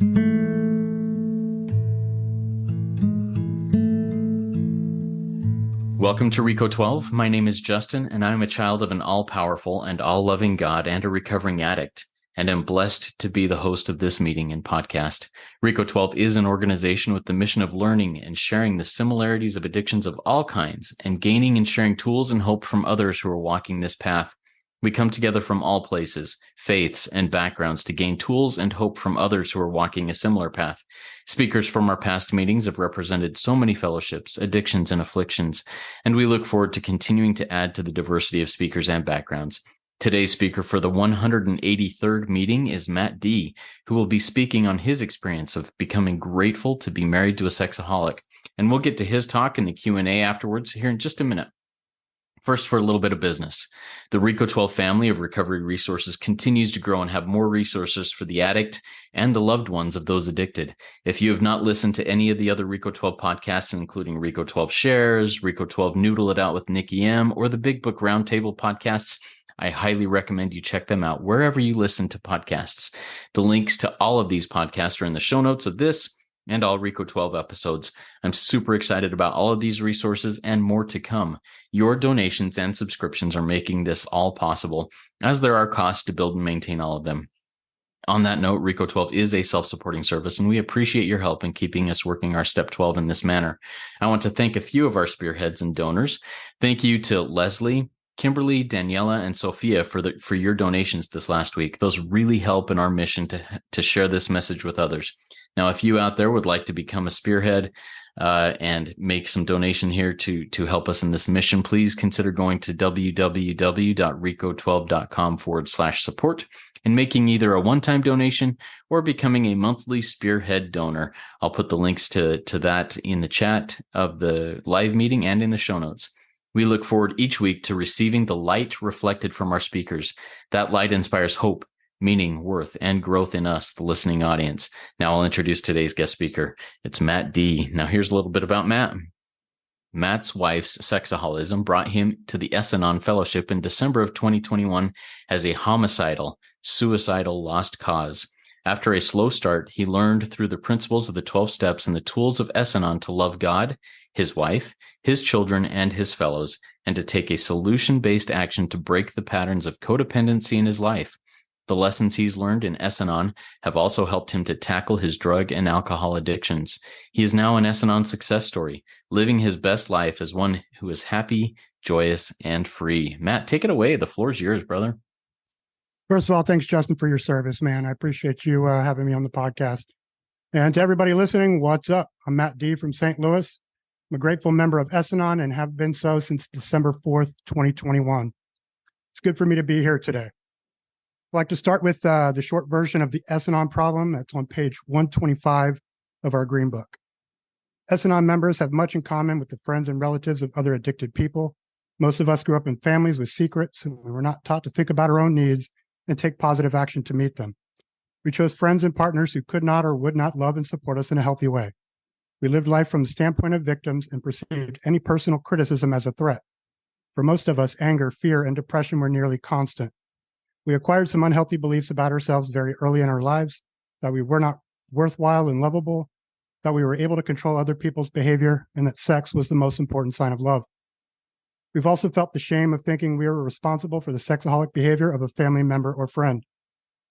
Welcome to RECO12. My name is Justin, and I am a child of an all-powerful and all-loving God and a recovering addict, and am blessed to be the host of this meeting and podcast. RECO12 is an organization with the mission of learning and sharing the similarities of addictions of all kinds, and gaining and sharing tools and hope from others who are walking this path. We come together from all places, faiths, and backgrounds to gain tools and hope from others who are walking a similar path. Speakers from our past meetings have represented so many fellowships, addictions, and afflictions, and we look forward to continuing to add to the diversity of speakers and backgrounds. Today's speaker for the 183rd meeting is Matt D., who will be speaking on his experience of becoming grateful to be married to a sexaholic. And we'll get to his talk in the Q&A afterwards here in just a minute. First, for a little bit of business. The RECO12 family of recovery resources continues to grow and have more resources for the addict and the loved ones of those addicted. If you have not listened to any of the other RECO12 podcasts, including RECO12 Shares, RECO12 Noodle It Out with Nikki M., or the Big Book Roundtable podcasts, I highly recommend you check them out wherever you listen to podcasts. The links to all of these podcasts are in the show notes of this and all RECO12 episodes. I'm super excited about all of these resources and more to come. Your donations and subscriptions are making this all possible, as there are costs to build and maintain all of them. On that note, RECO12 is a self-supporting service, and we appreciate your help in keeping us working our Step 12 in this manner. I want to thank a few of our spearheads and donors. Thank you to Leslie, Kimberly, Daniela, and Sophia for your donations this last week. Those really help in our mission to share this message with others. Now, if you out there would like to become a spearhead and make some donation here to help us in this mission, please consider going to www.reco12.com/support and making either a one-time donation or becoming a monthly spearhead donor. I'll put the links to that in the chat of the live meeting and in the show notes. We look forward each week to receiving the light reflected from our speakers. That light inspires hope, meaning, worth, and growth in us, the listening audience. Now I'll introduce today's guest speaker. It's Matt D. Now here's a little bit about Matt. Matt's wife's sexaholism brought him to the S-Anon Fellowship in December of 2021 as a homicidal, suicidal lost cause. After a slow start, he learned through the principles of the 12 steps and the tools of S-Anon to love God, his wife, his children, and his fellows, and to take a solution-based action to break the patterns of codependency in his life. The lessons he's learned in S-Anon have also helped him to tackle his drug and alcohol addictions. He is now an S-Anon success story, living his best life as one who is happy, joyous, and free. Matt, take it away. The floor is yours, brother. First of all, thanks, Justin, for your service, man. I appreciate you having me on the podcast. And to everybody listening, what's up? I'm Matt D. from St. Louis. I'm a grateful member of S-Anon and have been so since December 4th, 2021. It's good for me to be here today. I'd like to start with the short version of the S-Anon problem. That's on page 125 of our Green Book. S-Anon members have much in common with the friends and relatives of other addicted people. Most of us grew up in families with secrets, and we were not taught to think about our own needs and take positive action to meet them. We chose friends and partners who could not or would not love and support us in a healthy way. We lived life from the standpoint of victims and perceived any personal criticism as a threat. For most of us, anger, fear, and depression were nearly constant. We acquired some unhealthy beliefs about ourselves very early in our lives, that we were not worthwhile and lovable, that we were able to control other people's behavior, and that sex was the most important sign of love. We've also felt the shame of thinking we were responsible for the sexaholic behavior of a family member or friend.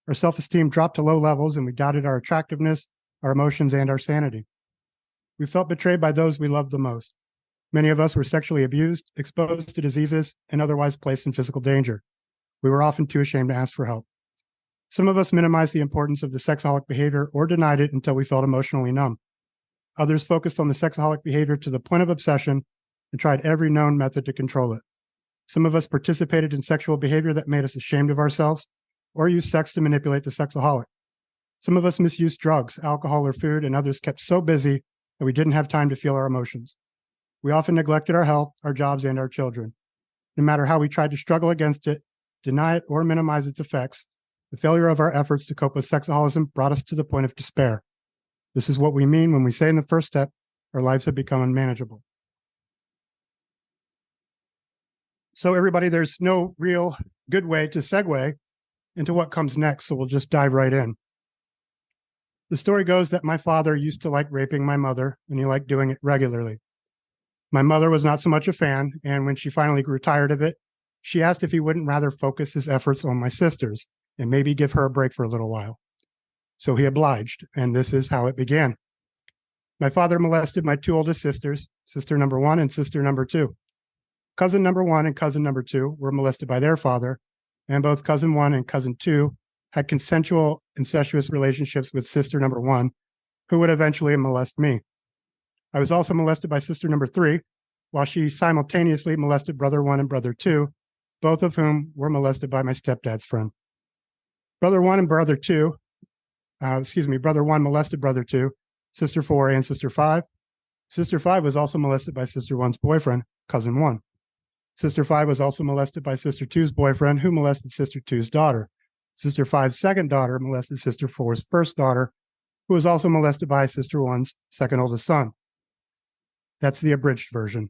Our self-esteem dropped to low levels, and we doubted our attractiveness, our emotions, and our sanity. We felt betrayed by those we loved the most. Many of us were sexually abused, exposed to diseases, and otherwise placed in physical danger. We were often too ashamed to ask for help. Some of us minimized the importance of the sexaholic behavior or denied it until we felt emotionally numb. Others focused on the sexaholic behavior to the point of obsession and tried every known method to control it. Some of us participated in sexual behavior that made us ashamed of ourselves or used sex to manipulate the sexaholic. Some of us misused drugs, alcohol, or food, and others kept so busy that we didn't have time to feel our emotions. We often neglected our health, our jobs, and our children. No matter how we tried to struggle against it, deny it, or minimize its effects, the failure of our efforts to cope with sexaholism brought us to the point of despair. This is what we mean when we say in the first step, our lives have become unmanageable. So everybody, there's no real good way to segue into what comes next, so we'll just dive right in. The story goes that my father used to like raping my mother, and he liked doing it regularly. My mother was not so much a fan, and when she finally grew tired of it, she asked if he wouldn't rather focus his efforts on my sisters and maybe give her a break for a little while. So he obliged, and this is how it began. My father molested my two oldest sisters, sister number 1 and sister number 2. Cousin number 1 and cousin number 2 were molested by their father, and both cousin 1 and cousin 2 had consensual incestuous relationships with sister number 1, who would eventually molest me. I was also molested by sister number 3, while she simultaneously molested brother 1 and brother 2, both of whom were molested by my stepdad's friend. Brother 1 molested brother 2, sister 4 and sister 5. Sister 5 was also molested by sister 1's boyfriend, cousin 1. Sister 5 was also molested by sister 2's boyfriend, who molested sister 2's daughter. Sister 5's second daughter molested sister 4's first daughter, who was also molested by sister 1's second oldest son. That's the abridged version.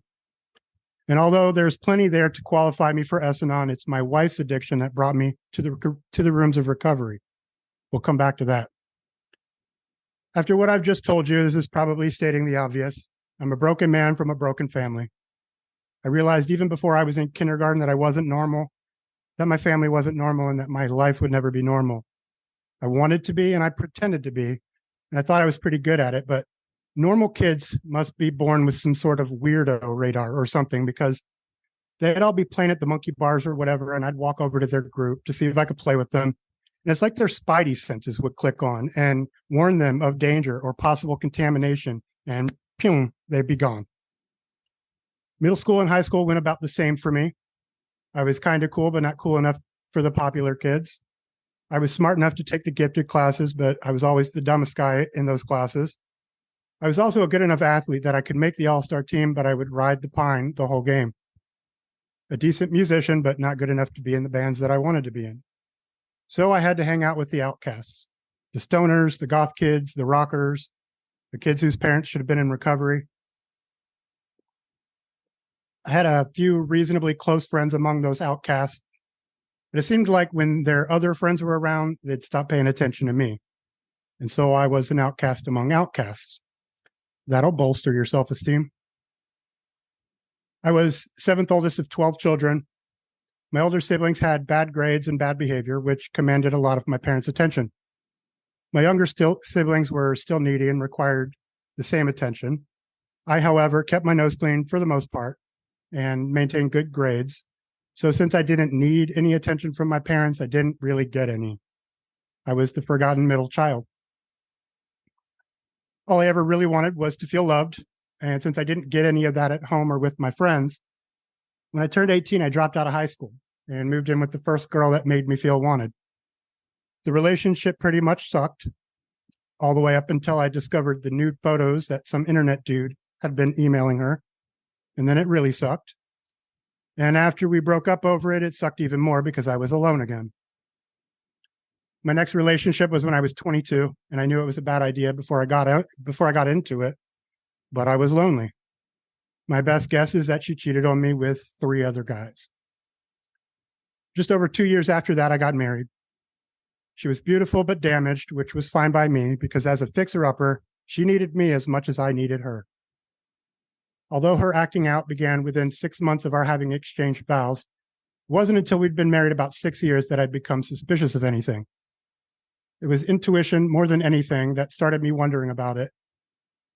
And although there's plenty there to qualify me for S-Anon, it's my wife's addiction that brought me to the rooms of recovery. We'll come back to that. After what I've just told you, this is probably stating the obvious. I'm a broken man from a broken family. I realized even before I was in kindergarten that I wasn't normal, that my family wasn't normal, and that my life would never be normal. I wanted to be, and I pretended to be, and I thought I was pretty good at it, but normal kids must be born with some sort of weirdo radar or something, because they'd all be playing at the monkey bars or whatever, and I'd walk over to their group to see if I could play with them. And it's like their spidey senses would click on and warn them of danger or possible contamination, and pew, they'd be gone. Middle school and high school went about the same for me. I was kind of cool, but not cool enough for the popular kids. I was smart enough to take the gifted classes, but I was always the dumbest guy in those classes. I was also a good enough athlete that I could make the all-star team, but I would ride the pine the whole game. A decent musician, but not good enough to be in the bands that I wanted to be in. So I had to hang out with the outcasts, the stoners, the goth kids, the rockers, the kids whose parents should have been in recovery. I had a few reasonably close friends among those outcasts, but it seemed like when their other friends were around, they'd stop paying attention to me. And so I was an outcast among outcasts. That'll bolster your self-esteem. I was seventh oldest of 12 children. My older siblings had bad grades and bad behavior, which commanded a lot of my parents' attention. My younger siblings were still needy and required the same attention. I, however, kept my nose clean for the most part and maintained good grades. So since I didn't need any attention from my parents, I didn't really get any. I was the forgotten middle child. All I ever really wanted was to feel loved. And since I didn't get any of that at home or with my friends, when I turned 18, I dropped out of high school and moved in with the first girl that made me feel wanted. The relationship pretty much sucked all the way up until I discovered the nude photos that some internet dude had been emailing her. And then it really sucked. And after we broke up over it, it sucked even more because I was alone again. My next relationship was when I was 22, and I knew it was a bad idea before I got into it, but I was lonely. My best guess is that she cheated on me with 3 other guys. Just over 2 years after that, I got married. She was beautiful but damaged, which was fine by me because as a fixer-upper, she needed me as much as I needed her. Although her acting out began within 6 months of our having exchanged vows, it wasn't until we'd been married about 6 years that I'd become suspicious of anything. It was intuition more than anything that started me wondering about it.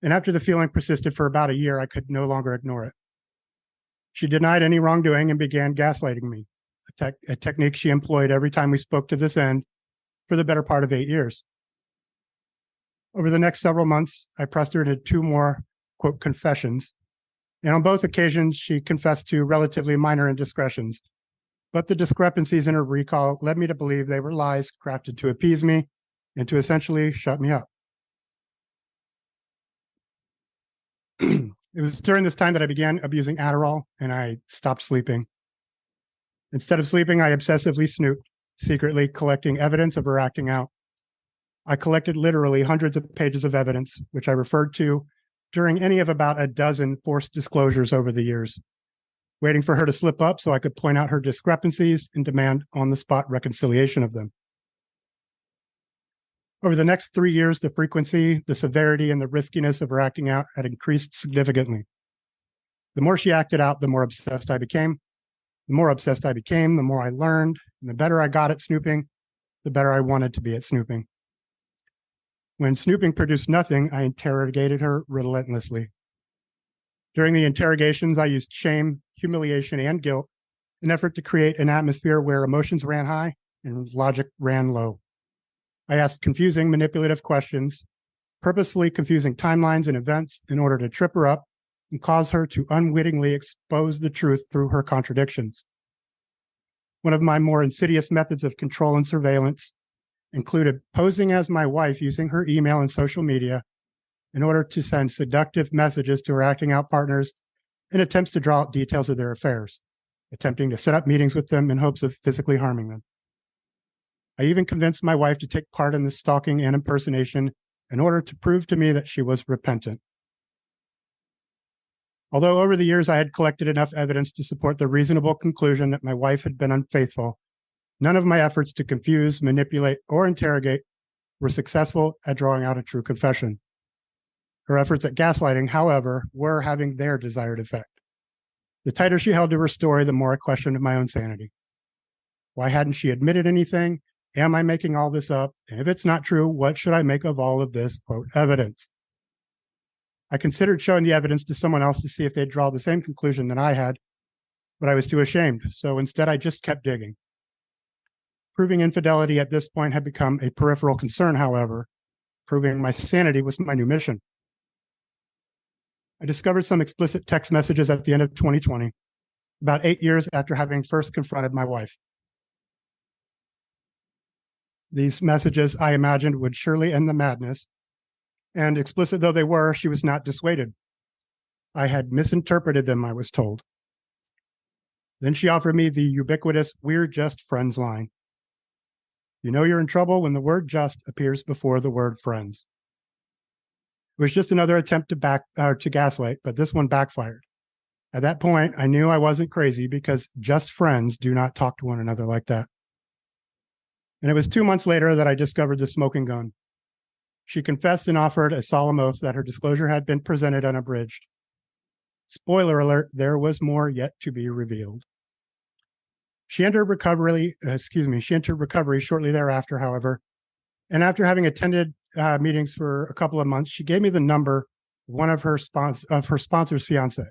And after the feeling persisted for about a year, I could no longer ignore it. She denied any wrongdoing and began gaslighting me, a technique she employed every time we spoke to this end for the better part of 8 years. Over the next several months, I pressed her into 2 more, quote, confessions. And on both occasions, she confessed to relatively minor indiscretions. But the discrepancies in her recall led me to believe they were lies crafted to appease me and to essentially shut me up. It was during this time that I began abusing Adderall and I stopped sleeping. Instead of sleeping, I obsessively snooped, secretly collecting evidence of her acting out. I collected literally hundreds of pages of evidence, which I referred to during any of about a dozen forced disclosures over the years, waiting for her to slip up so I could point out her discrepancies and demand on-the-spot reconciliation of them. Over the next 3 years, the frequency, the severity, and the riskiness of her acting out had increased significantly. The more she acted out, the more obsessed I became. The more obsessed I became, the more I learned, and the better I got at snooping, the better I wanted to be at snooping. When snooping produced nothing, I interrogated her relentlessly. During the interrogations, I used shame, humiliation, and guilt in an effort to create an atmosphere where emotions ran high and logic ran low. I asked confusing, manipulative questions, purposefully confusing timelines and events in order to trip her up and cause her to unwittingly expose the truth through her contradictions. One of my more insidious methods of control and surveillance included posing as my wife using her email and social media in order to send seductive messages to her acting out partners in attempts to draw out details of their affairs, attempting to set up meetings with them in hopes of physically harming them. I even convinced my wife to take part in the stalking and impersonation in order to prove to me that she was repentant. Although over the years I had collected enough evidence to support the reasonable conclusion that my wife had been unfaithful, none of my efforts to confuse, manipulate, or interrogate were successful at drawing out a true confession. Her efforts at gaslighting, however, were having their desired effect. The tighter she held to her story, the more I questioned my own sanity. Why hadn't she admitted anything? Am I making all this up? And if it's not true, what should I make of all of this, quote, evidence? I considered showing the evidence to someone else to see if they'd draw the same conclusion that I had, but I was too ashamed. So instead, I just kept digging. Proving infidelity at this point had become a peripheral concern, however. Proving my sanity was my new mission. I discovered some explicit text messages at the end of 2020, about 8 years after having first confronted my wife. These messages, I imagined, would surely end the madness, and explicit though they were, she was not dissuaded. I had misinterpreted them, I was told. Then she offered me the ubiquitous "we're just friends" line. You know you're in trouble when the word "just" appears before the word "friends." It was just another attempt to gaslight, but this one backfired. At that point, I knew I wasn't crazy because just friends do not talk to one another like that. And it was 2 months later that I discovered the smoking gun. She confessed and offered a solemn oath that her disclosure had been presented unabridged. Spoiler alert, there was more yet to be revealed. She entered recovery shortly thereafter, however, and after having attended meetings for a couple of months, she gave me the number of one of her sponsor's fiance.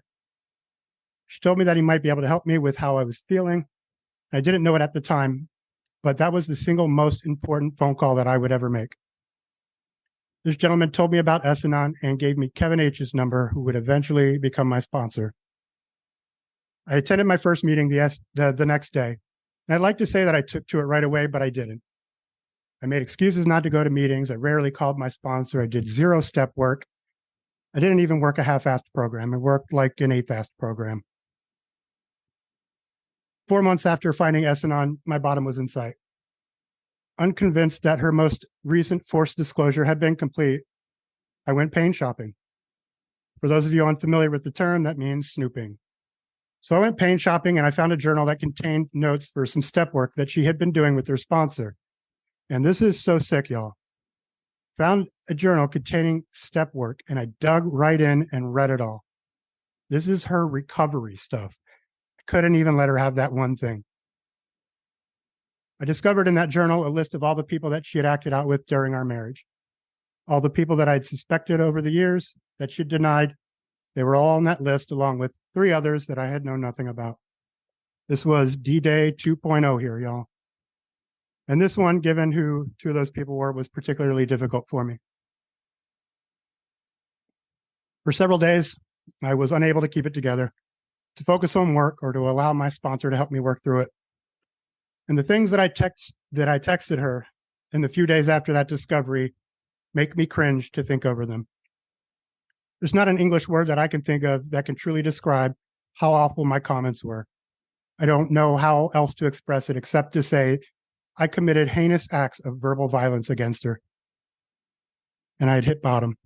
She told me that he might be able to help me with how I was feeling. I didn't know it at the time, but that was the single most important phone call that I would ever make. This gentleman told me about S-Anon and gave me Kevin H's number, who would eventually become my sponsor. I attended my first meeting the next day, and I'd like to say that I took to it right away, but I didn't. I made excuses not to go to meetings. I rarely called my sponsor. I did 0 step work. I didn't even work a half-assed program. I worked like an 8th-assed program. 4 months after finding S-Anon, my bottom was in sight. Unconvinced that her most recent forced disclosure had been complete, I went pain shopping. For those of you unfamiliar with the term, that means snooping. So I went pain shopping and I found a journal that contained notes for some step work that she had been doing with her sponsor. And this is so sick, y'all. Found a journal containing step work and I dug right in and read it all. This is her recovery stuff. I couldn't even let her have that one thing. I discovered in that journal a list of all the people that she had acted out with during our marriage. All the people that I'd suspected over the years that she'd denied, they were all on that list, along with 3 others that I had known nothing about. This was D-Day 2.0 here, y'all. And this one, given who 2 of those people were, was particularly difficult for me. For several days, I was unable to keep it together, to focus on work, or to allow my sponsor to help me work through it. And the things that I texted her in the few days after that discovery make me cringe to think over them. There's not an English word that I can think of that can truly describe how awful my comments were. I don't know how else to express it except to say I committed heinous acts of verbal violence against her. And I'd hit bottom.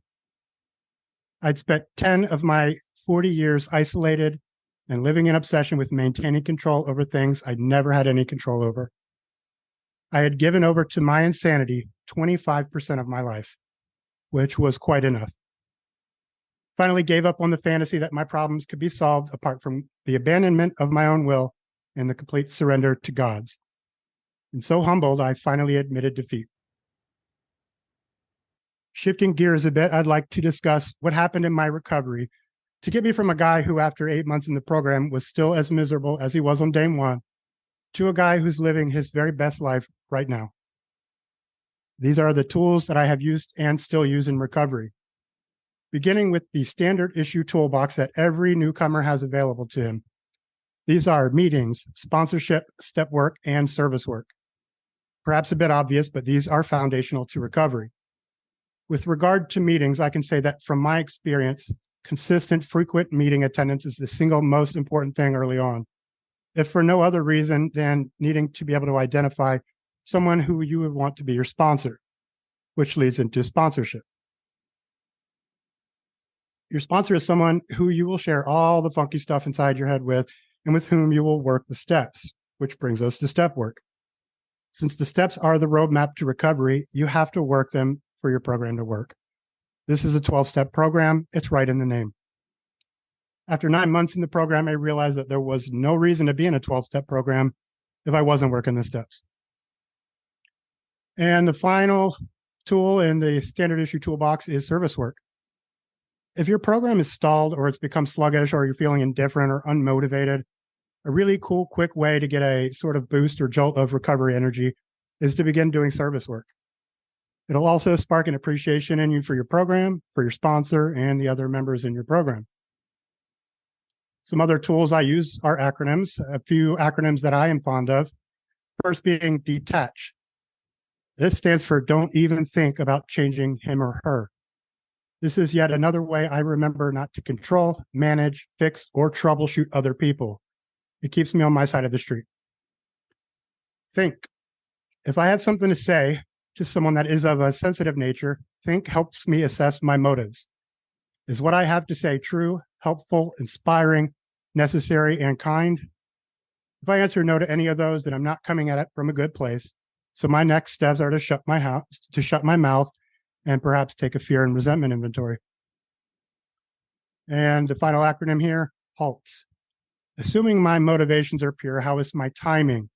I'd spent 10 of my 40 years isolated and living in obsession with maintaining control over things I'd never had any control over. I had given over to my insanity 25% of my life, which was quite enough. Finally gave up on the fantasy that my problems could be solved apart from the abandonment of my own will and the complete surrender to God's. And so humbled, I finally admitted defeat. Shifting gears a bit, I'd like to discuss what happened in my recovery to get me from a guy who, after 8 months in the program, was still as miserable as he was on day one, to a guy who's living his very best life right now. These are the tools that I have used and still use in recovery, beginning with the standard issue toolbox that every newcomer has available to him. These are meetings, sponsorship, step work, and service work. Perhaps a bit obvious, but these are foundational to recovery. With regard to meetings, I can say that from my experience, consistent, frequent meeting attendance is the single most important thing early on, if for no other reason than needing to be able to identify someone who you would want to be your sponsor, which leads into sponsorship. Your sponsor is someone who you will share all the funky stuff inside your head with, and with whom you will work the steps, which brings us to step work. Since the steps are the roadmap to recovery, you have to work them for your program to work. This is a 12-step program. It's right in the name. After 9 months in the program, I realized that there was no reason to be in a 12-step program if I wasn't working the steps. And the final tool in the standard issue toolbox is service work. If your program is stalled or it's become sluggish or you're feeling indifferent or unmotivated, a really cool, quick way to get a sort of boost or jolt of recovery energy is to begin doing service work. It'll also spark an appreciation in you for your program, for your sponsor, and the other members in your program. Some other tools I use are acronyms, a few acronyms that I am fond of. First being DETACH. This stands for don't even think about changing him or her. This is yet another way I remember not to control, manage, fix, or troubleshoot other people. It keeps me on my side of the street. Think. If I have something to say to someone that is of a sensitive nature, think helps me assess my motives. Is what I have to say true, helpful, inspiring, necessary, and kind? If I answer no to any of those, then I'm not coming at it from a good place. So my next steps are to shut my mouth, and perhaps take a fear and resentment inventory. And the final acronym here, HALTS. Assuming my motivations are pure, how is my timing?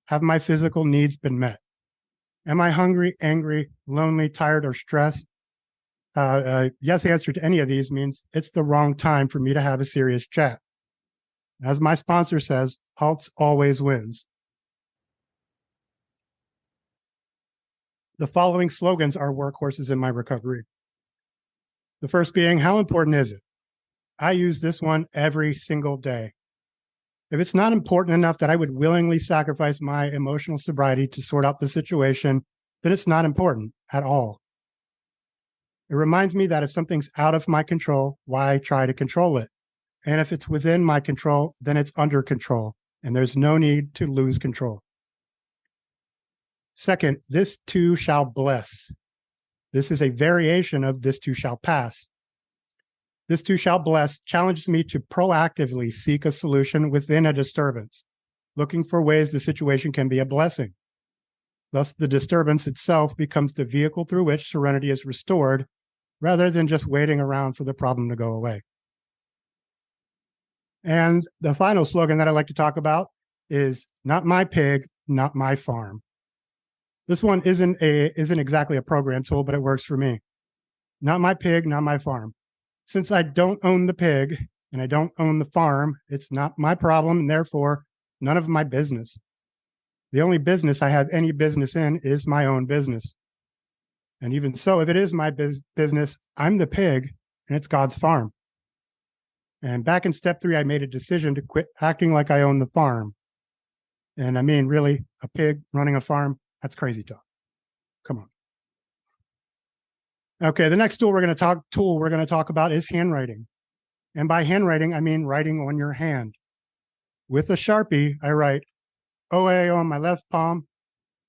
Have my physical needs been met? Am I hungry, angry, lonely, tired, or stressed? Yes answer to any of these means it's the wrong time for me to have a serious chat. As my sponsor says, HALTS always wins. The following slogans are workhorses in my recovery. The first being, how important is it? I use this one every single day. If it's not important enough that I would willingly sacrifice my emotional sobriety to sort out the situation, then it's not important at all. It reminds me that if something's out of my control, why try to control it? And if it's within my control, then it's under control, and there's no need to lose control. Second, this too shall bless. This is a variation of this too shall pass. This too shall bless challenges me to proactively seek a solution within a disturbance, looking for ways the situation can be a blessing. Thus, the disturbance itself becomes the vehicle through which serenity is restored, rather than just waiting around for the problem to go away. And the final slogan that I like to talk about is not my pig, not my farm. This one isn't exactly a program tool, but it works for me. Not my pig, not my farm. Since I don't own the pig and I don't own the farm, it's not my problem and therefore none of my business. The only business I have any business in is my own business. And even so, if it is my business, I'm the pig and it's God's farm. And back in step 3, I made a decision to quit acting like I own the farm. And I mean, really, a pig running a farm, that's crazy talk. Come on. Okay, the next tool we're going to talk about is handwriting. And by handwriting, I mean writing on your hand. With a Sharpie, I write OA on my left palm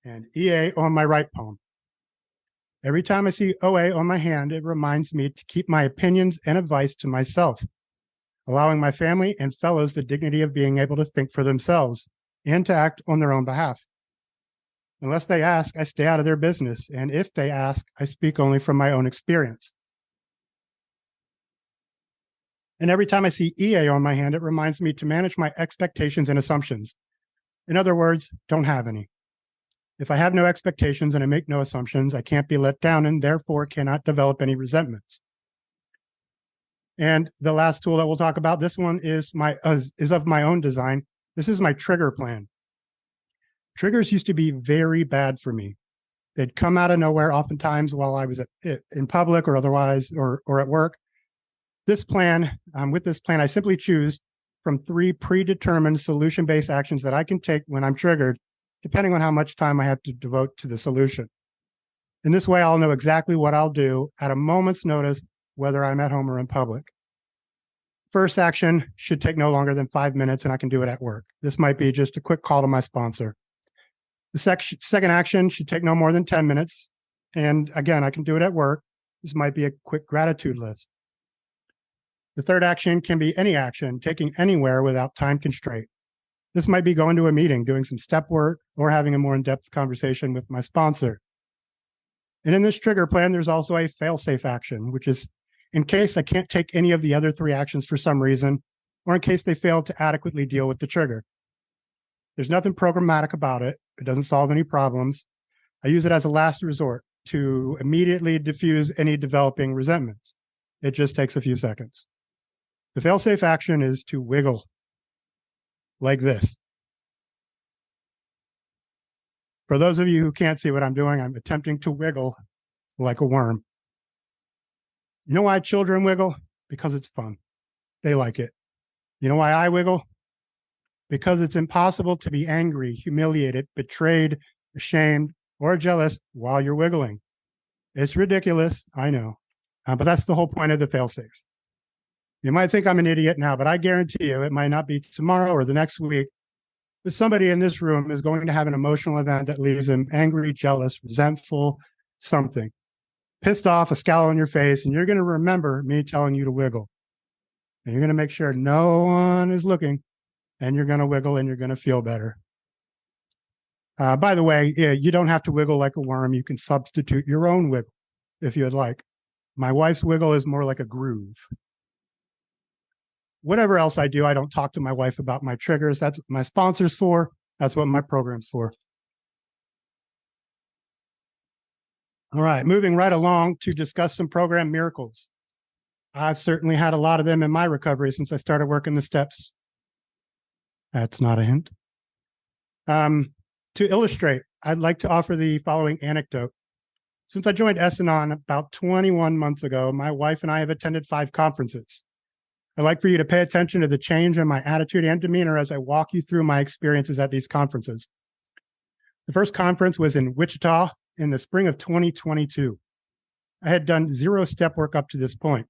and EA on my right palm. Every time I see OA on my hand, it reminds me to keep my opinions and advice to myself, allowing my family and fellows the dignity of being able to think for themselves and to act on their own behalf. Unless they ask, I stay out of their business. And if they ask, I speak only from my own experience. And every time I see EA on my hand, it reminds me to manage my expectations and assumptions. In other words, don't have any. If I have no expectations and I make no assumptions, I can't be let down and therefore cannot develop any resentments. And the last tool that we'll talk about, this one is of my own design. This is my trigger plan. Triggers used to be very bad for me. They'd come out of nowhere, oftentimes while I was in public or otherwise, or at work. With this plan, I simply choose from 3 predetermined solution-based actions that I can take when I'm triggered, depending on how much time I have to devote to the solution. In this way, I'll know exactly what I'll do at a moment's notice, whether I'm at home or in public. First action should take no longer than 5 minutes, and I can do it at work. This might be just a quick call to my sponsor. The second action should take no more than 10 minutes. And again, I can do it at work. This might be a quick gratitude list. The third action can be any action, taking anywhere without time constraint. This might be going to a meeting, doing some step work, or having a more in-depth conversation with my sponsor. And in this trigger plan, there's also a fail-safe action, which is in case I can't take any of the other 3 actions for some reason, or in case they fail to adequately deal with the trigger. There's nothing programmatic about it. It doesn't solve any problems. I use it as a last resort to immediately diffuse any developing resentments. It just takes a few seconds. The fail-safe action is to wiggle like this. For those of you who can't see what I'm doing, I'm attempting to wiggle like a worm. You know why children wiggle? Because it's fun. They like it. You know why I wiggle? Because it's impossible to be angry, humiliated, betrayed, ashamed, or jealous while you're wiggling. It's ridiculous, I know, but that's the whole point of the failsafe. You might think I'm an idiot now, but I guarantee you it might not be tomorrow or the next week, but somebody in this room is going to have an emotional event that leaves them angry, jealous, resentful, something. Pissed off, a scowl on your face, and you're going to remember me telling you to wiggle. And you're going to make sure no one is looking, and you're going to wiggle and you're going to feel better. By the way, you don't have to wiggle like a worm. You can substitute your own wiggle if you'd like. My wife's wiggle is more like a groove. Whatever else I do, I don't talk to my wife about my triggers. That's what my sponsor's for. That's what my program's for. All right, moving right along to discuss some program miracles. I've certainly had a lot of them in my recovery since I started working the steps. That's not a hint. To illustrate, I'd like to offer the following anecdote. Since I joined S-Anon about 21 months ago, my wife and I have attended 5 conferences. I'd like for you to pay attention to the change in my attitude and demeanor as I walk you through my experiences at these conferences. The first conference was in Wichita in the spring of 2022. I had done 0 step work up to this point.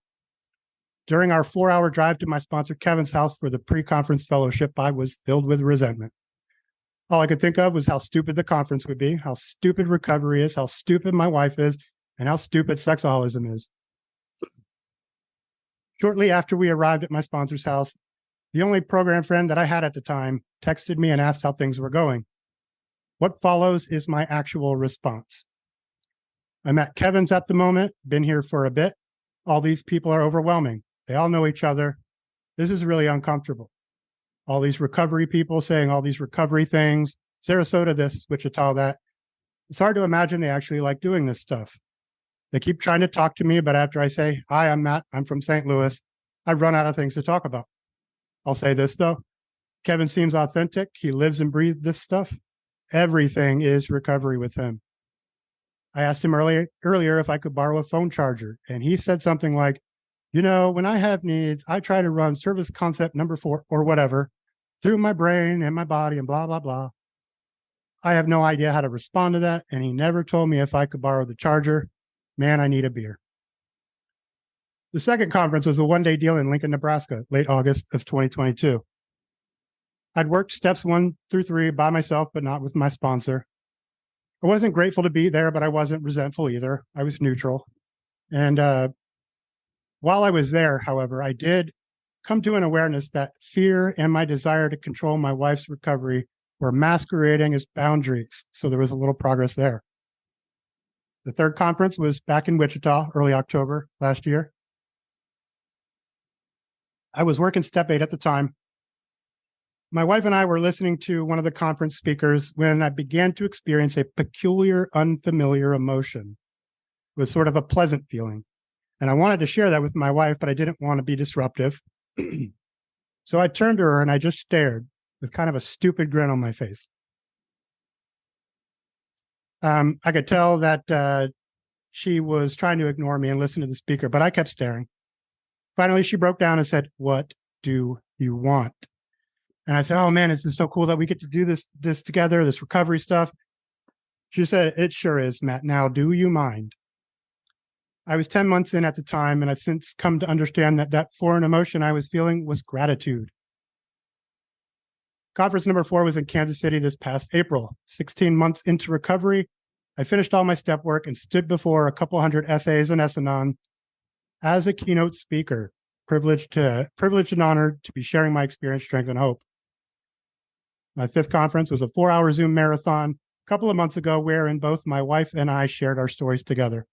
During our 4-hour drive to my sponsor Kevin's house for the pre-conference fellowship, I was filled with resentment. All I could think of was how stupid the conference would be, how stupid recovery is, how stupid my wife is, and how stupid sexaholism is. Shortly after we arrived at my sponsor's house, the only program friend that I had at the time texted me and asked how things were going. What follows is my actual response. I'm at Kevin's at the moment, been here for a bit. All these people are overwhelming. They all know each other. This is really uncomfortable. All these recovery people saying all these recovery things, Sarasota this, Wichita that. It's hard to imagine they actually like doing this stuff. They keep trying to talk to me, but after I say, hi, I'm Matt, I'm from St. Louis, I've run out of things to talk about. I'll say this though, Kevin seems authentic. He lives and breathes this stuff. Everything is recovery with him. I asked him earlier if I could borrow a phone charger, and he said something like, you know, when I have needs, I try to run service concept number 4 or whatever through my brain and my body and blah, blah, blah. I have no idea how to respond to that, and he never told me if I could borrow the charger. Man, I need a beer. The second conference was a 1-day deal in Lincoln, Nebraska, late August of 2022. I'd worked steps 1 through 3 by myself, but not with my sponsor. I wasn't grateful to be there, but I wasn't resentful either. I was neutral. And while I was there, however, I did come to an awareness that fear and my desire to control my wife's recovery were masquerading as boundaries. So there was a little progress there. The third conference was back in Wichita, early October last year. I was working Step 8 at the time. My wife and I were listening to one of the conference speakers when I began to experience a peculiar, unfamiliar emotion. It was sort of a pleasant feeling. And I wanted to share that with my wife, but I didn't want to be disruptive. So I turned to her and I just stared with kind of a stupid grin on my face. I could tell that she was trying to ignore me and listen to the speaker, but I kept staring. Finally, she broke down and said, "What do you want?" And I said, "Oh man, this is so cool that we get to do this together, this recovery stuff." She said, "It sure is, Matt. Now, do you mind?" I was 10 months in at the time, and I've since come to understand that foreign emotion I was feeling was gratitude. Conference number 4 was in Kansas City this past April. 16 months into recovery, I finished all my step work and stood before a couple hundred essays and S-Anon as a keynote speaker, privileged and honored to be sharing my experience, strength, and hope. My 5th conference was a 4-hour Zoom marathon a couple of months ago, wherein both my wife and I shared our stories together.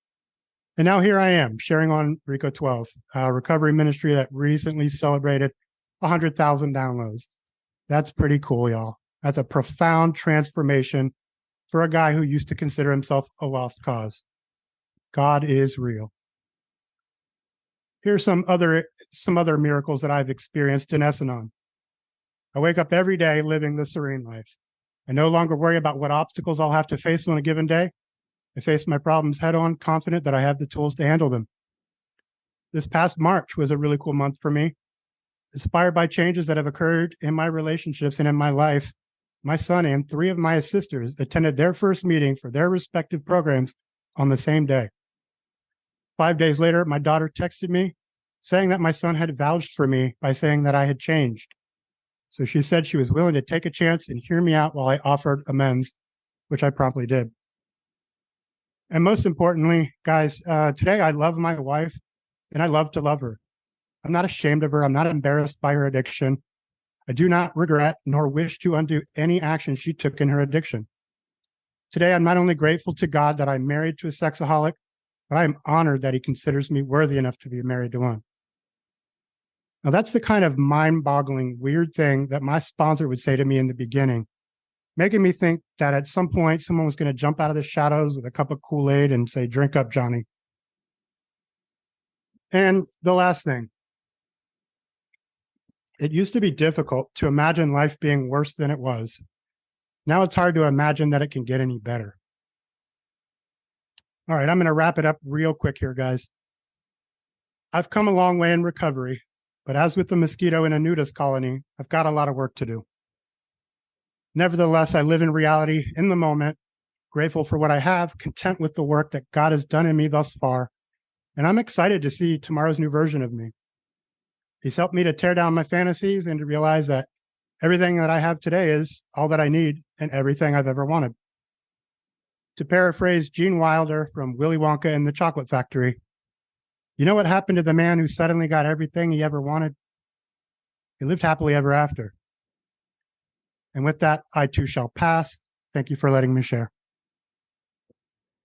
And now here I am sharing on RECO12, a recovery ministry that recently celebrated 100,000 downloads. That's pretty cool, y'all. That's a profound transformation for a guy who used to consider himself a lost cause. God is real. Here's some other miracles that I've experienced in S-Anon. I wake up every day living the serene life. I no longer worry about what obstacles I'll have to face on a given day. I face my problems head on, confident that I have the tools to handle them. This past March was a really cool month for me. Inspired by changes that have occurred in my relationships and in my life, my son and 3 of my sisters attended their first meeting for their respective programs on the same day. 5 days later, my daughter texted me saying that my son had vouched for me by saying that I had changed. So she said she was willing to take a chance and hear me out while I offered amends, which I promptly did. And most importantly, guys, today I love my wife and I love to love her. I'm not ashamed of her. I'm not embarrassed by her addiction. I do not regret nor wish to undo any action she took in her addiction. Today, I'm not only grateful to God that I'm married to a sexaholic, but I am honored that he considers me worthy enough to be married to one. Now, that's the kind of mind-boggling, weird thing that my sponsor would say to me in the beginning, making me think that at some point someone was going to jump out of the shadows with a cup of Kool-Aid and say, "Drink up, Johnny." And the last thing, it used to be difficult to imagine life being worse than it was. Now it's hard to imagine that it can get any better. All right, I'm going to wrap it up real quick here, guys. I've come a long way in recovery, but as with the mosquito in a nudist colony, I've got a lot of work to do. Nevertheless, I live in reality in the moment, grateful for what I have, content with the work that God has done in me thus far, and I'm excited to see tomorrow's new version of me. He's helped me to tear down my fantasies and to realize that everything that I have today is all that I need and everything I've ever wanted. To paraphrase Gene Wilder from Willy Wonka and the Chocolate Factory, you know what happened to the man who suddenly got everything he ever wanted? He lived happily ever after. And with that, I too shall pass. Thank you for letting me share.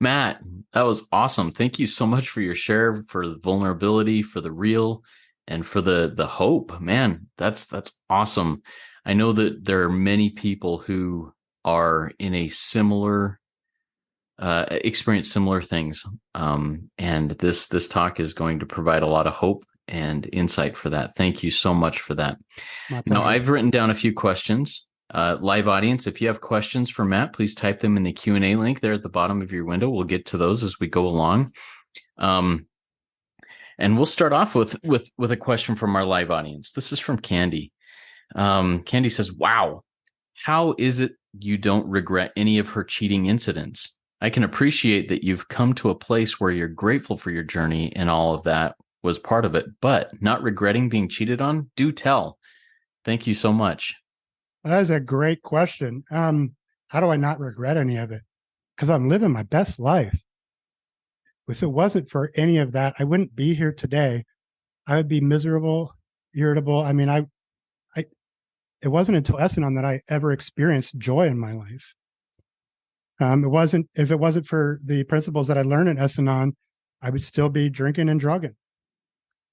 Matt, that was awesome. Thank you so much for your share, for the vulnerability, for the real, and for the hope. Man, that's awesome. I know that there are many people who are in a similar experience similar things. And this talk is going to provide a lot of hope and insight for that. Thank you so much for that. Now, I've written down a few questions. Live audience, if you have questions for Matt, please type them in the Q&A link there at the bottom of your window. We'll get to those as we go along. And we'll start off with a question from our live audience. This is from Candy. Candy says, "Wow, how is it you don't regret any of her cheating incidents? I can appreciate that you've come to a place where you're grateful for your journey and all of that was part of it, but not regretting being cheated on? Do tell. Thank you so much." That is a great question. How do I not regret any of it? Because I'm living my best life. If it wasn't for any of that, I wouldn't be here today. I would be miserable, irritable. I mean, it wasn't until S-Anon that I ever experienced joy in my life. If it wasn't for the principles that I learned in S-Anon, I would still be drinking and drugging.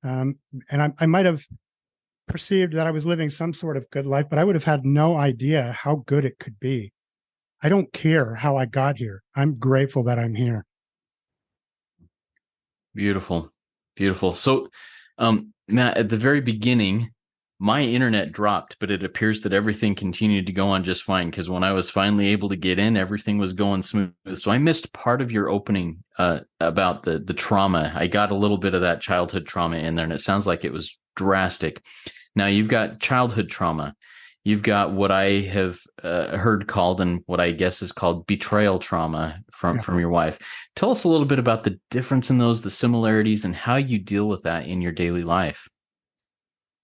And I might have perceived that I was living some sort of good life, but I would have had no idea how good it could be. I don't care how I got here. I'm grateful that I'm here. Beautiful. Beautiful. So, Matt, at the very beginning, my internet dropped, but it appears that everything continued to go on just fine, because when I was finally able to get in, everything was going smooth. So I missed part of your opening about the trauma. I got a little bit of that childhood trauma in there, and it sounds like it was drastic. Now, you've got childhood trauma. You've got what I have heard called, and what I guess is called, betrayal trauma from your wife. Tell us a little bit about the difference in those, the similarities, and how you deal with that in your daily life.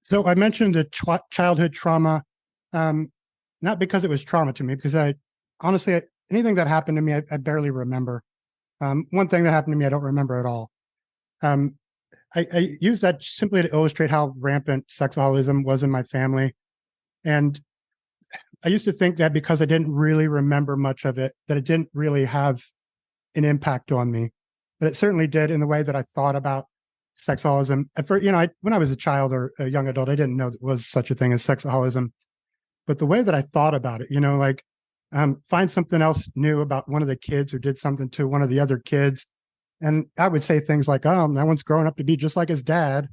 So I mentioned the childhood trauma, not because it was trauma to me, because honestly, anything that happened to me, I barely remember. One thing that happened to me, I don't remember at all. I use that simply to illustrate how rampant sexaholism was in my family. And I used to think that because I didn't really remember much of it, that it didn't really have an impact on me. But it certainly did in the way that I thought about sexaholism. At first, when I was a child or a young adult, I didn't know there was such a thing as sexaholism. But the way that I thought about it, find something else new about one of the kids who did something to one of the other kids. And I would say things like, oh, that one's growing up to be just like his dad.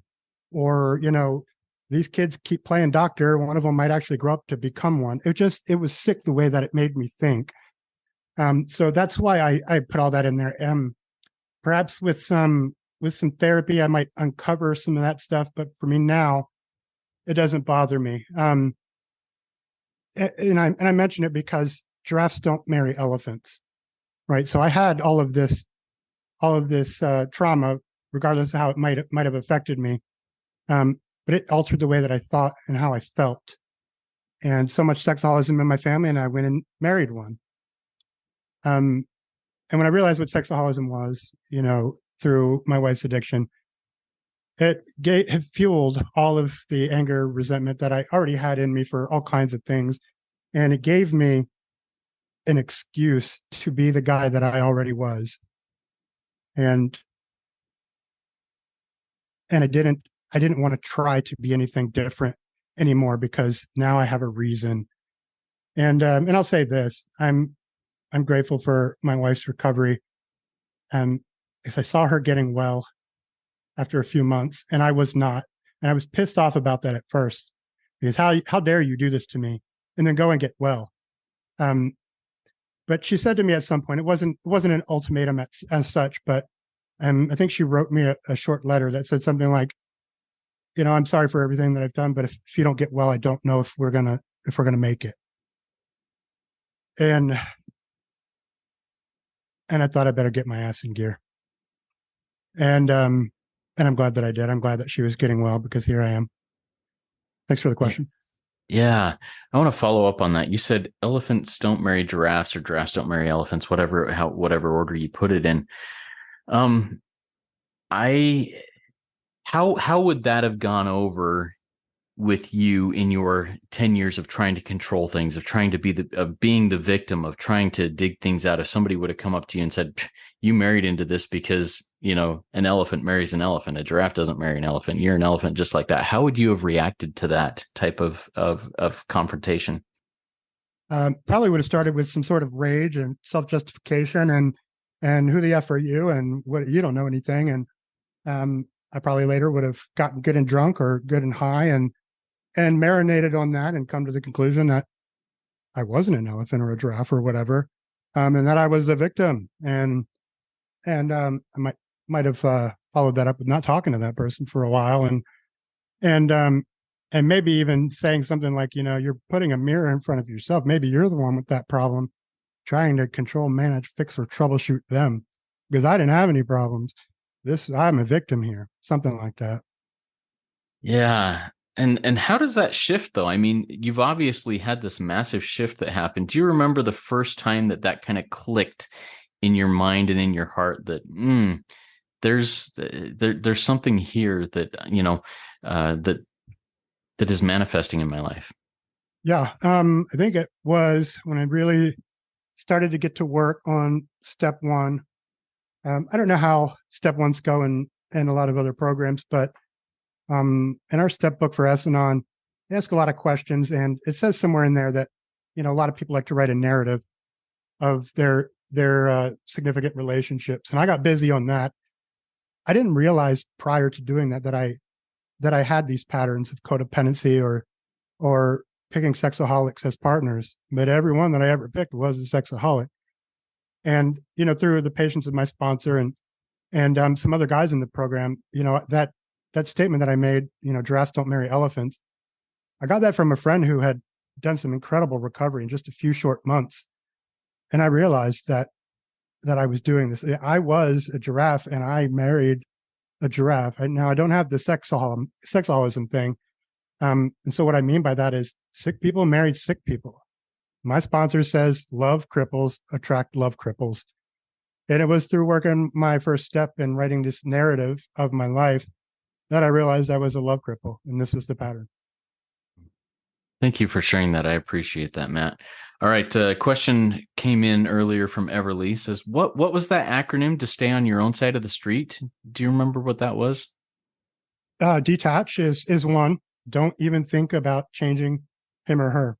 Or, these kids keep playing doctor. One of them might actually grow up to become one. It was sick the way that it made me think. So that's why I put all that in there. Perhaps with some therapy, I might uncover some of that stuff. But for me now, it doesn't bother me. And I mention it because giraffes don't marry elephants, right? So I had all of this trauma, regardless of how it might have affected me. But it altered the way that I thought and how I felt. And so much sexaholism in my family, and I went and married one. And when I realized what sexaholism was, through my wife's addiction, it fueled all of the anger, resentment that I already had in me for all kinds of things. And it gave me an excuse to be the guy that I already was. And I didn't want to try to be anything different anymore, because now I have a reason. And I'll say this: I'm grateful for my wife's recovery, because I saw her getting well after a few months, and I was not, and I was pissed off about that at first, because how dare you do this to me, and then go and get well. But she said to me at some point, it wasn't an ultimatum as such, but I think she wrote me a short letter that said something like, I'm sorry for everything that I've done, but if you don't get well, I don't know if we're gonna make it. And I thought I better get my ass in gear. And I'm glad that I did. I'm glad that she was getting well, because here I am. Thanks for the question. Yeah. I want to follow up on that. You said elephants don't marry giraffes, or giraffes don't marry elephants, whatever order you put it in. How would that have gone over with you in your 10 years of trying to control things, of trying to be being the victim, of trying to dig things out? If somebody would have come up to you and said, you married into this because, an elephant marries an elephant, a giraffe doesn't marry an elephant, you're an elephant just like that. How would you have reacted to that type of confrontation? Probably would have started with some sort of rage and self-justification and who the F are you, and what, you don't know anything. And I probably later would have gotten good and drunk, or good and high, and marinated on that, and come to the conclusion that I wasn't an elephant or a giraffe or whatever, and that I was the victim. And I might have followed that up with not talking to that person for a while, and maybe even saying something like, you're putting a mirror in front of yourself. Maybe you're the one with that problem, trying to control, manage, fix, or troubleshoot them, because I didn't have any problems. I'm a victim here, something like that. Yeah. And how does that shift, though? I mean, you've obviously had this massive shift that happened. Do you remember the first time that kind of clicked in your mind and in your heart that there's something here that that is manifesting in my life? Yeah. I think it was when I really started to get to work on step one. I don't know how step ones go in a lot of other programs, but in our step book for S-Anon, they ask a lot of questions, and it says somewhere in there that a lot of people like to write a narrative of their significant relationships, and I got busy on that. I didn't realize prior to doing that I had these patterns of codependency or picking sexaholics as partners, but every one that I ever picked was a sexaholic. And through the patience of my sponsor and some other guys in the program, that statement that I made, giraffes don't marry elephants. I got that from a friend who had done some incredible recovery in just a few short months, and I realized that I was doing this. I was a giraffe, and I married a giraffe. Now I don't have the sexaholism thing, and so what I mean by that is sick people married sick people. My sponsor says love cripples attract love cripples. And it was through working my first step in writing this narrative of my life that I realized I was a love cripple, and this was the pattern. Thank you for sharing that. I appreciate that, Matt. All right. A question came in earlier from Everly. Says, what was that acronym to stay on your own side of the street? Do you remember what that was? Detach is one. Don't even think about changing him or her.